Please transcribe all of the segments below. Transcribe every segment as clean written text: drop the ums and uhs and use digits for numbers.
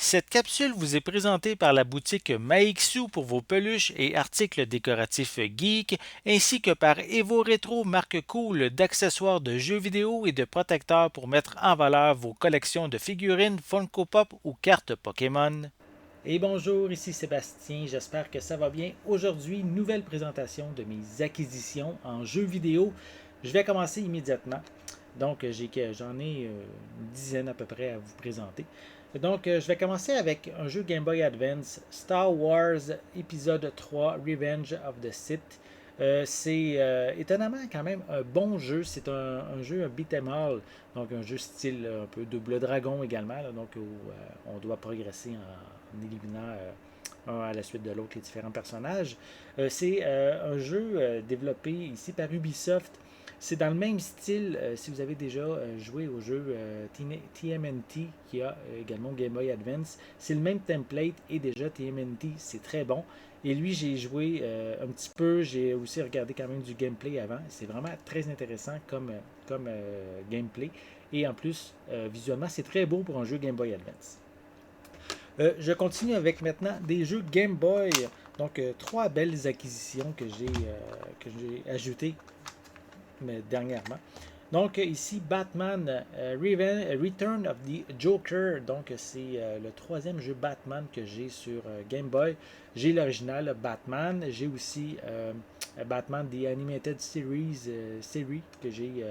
Cette capsule vous est présentée par la boutique Maixu pour vos peluches et articles décoratifs geek, ainsi que par Evo Retro, marque cool d'accessoires de jeux vidéo et de protecteurs pour mettre en valeur vos collections de figurines Funko Pop ou cartes Pokémon. Et bonjour, ici Sébastien, j'espère que ça va bien. Aujourd'hui, nouvelle présentation de mes acquisitions en jeux vidéo. Je vais commencer immédiatement. Donc, j'en ai une dizaine à peu près à vous présenter. Donc, je vais commencer avec un jeu Game Boy Advance, Star Wars épisode 3, Revenge of the Sith. C'est étonnamment quand même un bon jeu. C'est un jeu, un beat'em all, donc un jeu style un peu Double Dragon également, là, donc où on doit progresser en éliminant un à la suite de l'autre les différents personnages. C'est un jeu développé ici par Ubisoft. C'est dans le même style, si vous avez déjà joué au jeu TMNT, qui a également Game Boy Advance, c'est le même template et déjà TMNT, c'est très bon. Et lui, j'ai joué un petit peu, j'ai aussi regardé quand même du gameplay avant. C'est vraiment très intéressant comme gameplay. Et en plus, visuellement, c'est très beau pour un jeu Game Boy Advance. Je continue avec maintenant des jeux Game Boy. Donc, trois belles acquisitions que j'ai ajoutées dernièrement. Donc ici, Batman Return of the Joker. Donc c'est le troisième jeu Batman que j'ai sur Game Boy. J'ai l'original Batman. J'ai aussi Batman The Animated Series que j'ai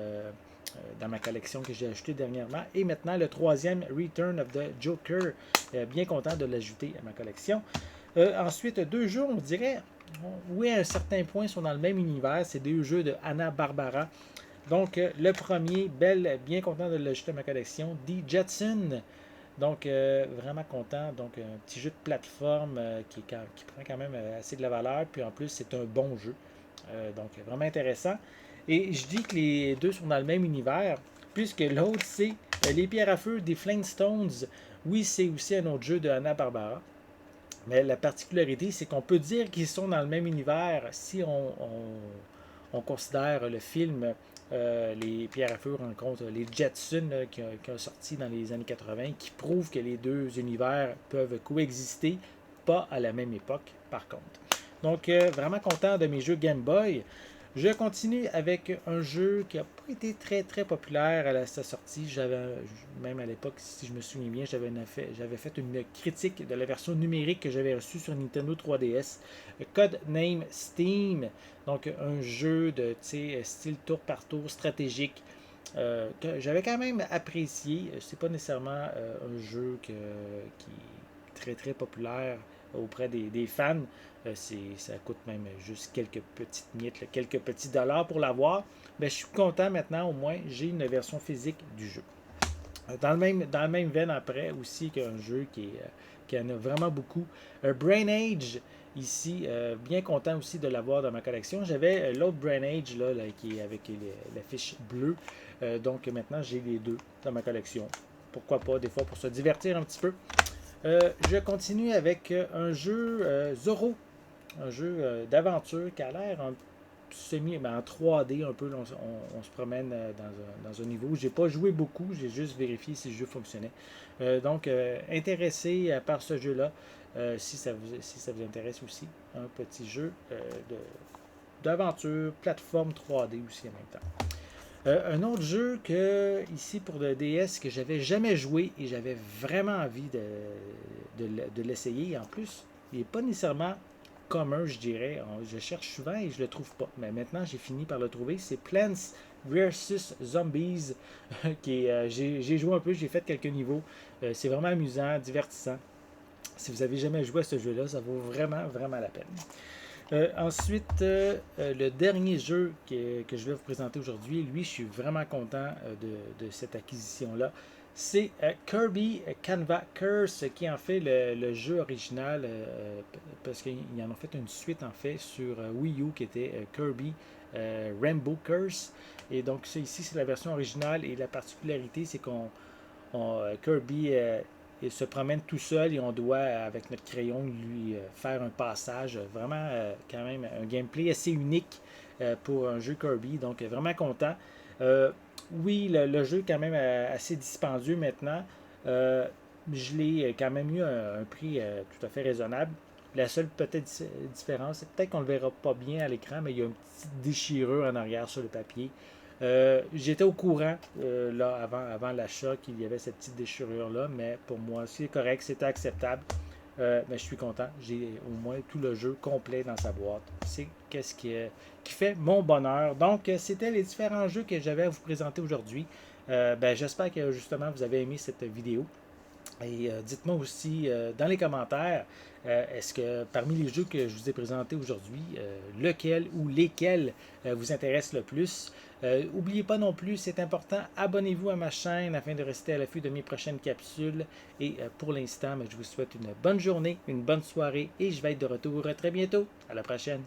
dans ma collection que j'ai acheté dernièrement. Et maintenant le troisième Return of the Joker. Bien content de l'ajouter à ma collection. Ensuite, deux jeux, on dirait, oui, à un certain point, sont dans le même univers. C'est deux jeux de Hanna-Barbera. Donc, le premier, bien content de l'ajouter à ma collection, The Jetson. Donc, vraiment content. Donc, un petit jeu de plateforme qui prend quand même assez de la valeur. Puis en plus, c'est un bon jeu. Donc, vraiment intéressant. Et je dis que les deux sont dans le même univers, puisque l'autre, c'est Les Pierres à Feu des Flintstones. Oui, c'est aussi un autre jeu de Hanna-Barbera. Mais la particularité, c'est qu'on peut dire qu'ils sont dans le même univers si on considère le film Les Pierres à Feu rencontrent les Jetsons qui ont sorti dans les années 80, qui prouvent que les deux univers peuvent coexister, pas à la même époque par contre. Donc vraiment content de mes jeux Game Boy. Je continue avec un jeu qui n'a pas été très très populaire à sa sortie. Même à l'époque, si je me souviens bien, j'avais fait une critique de la version numérique que j'avais reçue sur Nintendo 3DS. Code Name Steam, donc un jeu de style tour par tour stratégique que j'avais quand même apprécié. C'est pas nécessairement un jeu qui est très très populaire auprès des fans. Ça coûte même juste quelques petites miettes, quelques petits dollars pour l'avoir. Mais je suis content maintenant, au moins, j'ai une version physique du jeu. Dans le même veine après aussi qu'un jeu qui en a vraiment beaucoup. Brain Age, ici, bien content aussi de l'avoir dans ma collection. J'avais l'autre Brain Age là, qui est avec la fiche bleue. Donc maintenant, j'ai les deux dans ma collection. Pourquoi pas, des fois, pour se divertir un petit peu. Je continue avec un jeu Zorro, un jeu d'aventure qui a l'air en 3D un peu. On se promène dans un niveau. J'ai pas joué beaucoup, j'ai juste vérifié si le jeu fonctionnait. Donc, intéressé par ce jeu-là, si ça vous intéresse aussi. Un petit jeu d'aventure, plateforme 3D aussi en même temps. Un autre jeu que, ici pour le DS, que j'avais jamais joué et j'avais vraiment envie de l'essayer. En plus, il n'est pas nécessairement commun, je dirais. Je cherche souvent et je le trouve pas. Mais maintenant, j'ai fini par le trouver. C'est Plants vs Zombies. J'ai joué un peu, j'ai fait quelques niveaux. C'est vraiment amusant, divertissant. Si vous avez jamais joué à ce jeu-là, ça vaut vraiment, vraiment la peine. Ensuite, le dernier jeu que je vais vous présenter aujourd'hui, lui, je suis vraiment content de cette acquisition-là. C'est Kirby Canva Curse qui en fait le jeu original, parce qu'ils en ont fait une suite en fait sur Wii U qui était Kirby Rainbow Curse. Et donc, ça ici, c'est la version originale et la particularité, c'est Kirby il se promène tout seul et on doit, avec notre crayon, lui faire un passage. Vraiment, quand même, un gameplay assez unique pour un jeu Kirby. Donc, vraiment content. Oui, le jeu est quand même assez dispendieux maintenant. je l'ai quand même eu un prix tout à fait raisonnable. La seule peut-être différence, c'est peut-être qu'on ne le verra pas bien à l'écran, mais il y a une petite déchirure en arrière sur le papier. J'étais au courant là, avant l'achat qu'il y avait cette petite déchirure-là, mais pour moi, c'est correct, c'était acceptable. Mais je suis content. J'ai au moins tout le jeu complet dans sa boîte. C'est qu'est-ce qui fait mon bonheur. Donc, c'était les différents jeux que j'avais à vous présenter aujourd'hui. J'espère que justement vous avez aimé cette vidéo. Et dites-moi aussi dans les commentaires, est-ce que parmi les jeux que je vous ai présentés aujourd'hui, lequel ou lesquels vous intéressent le plus? N'oubliez pas non plus, c'est important, abonnez-vous à ma chaîne afin de rester à l'affût de mes prochaines capsules. Et pour l'instant, je vous souhaite une bonne journée, une bonne soirée et je vais être de retour très bientôt. À la prochaine.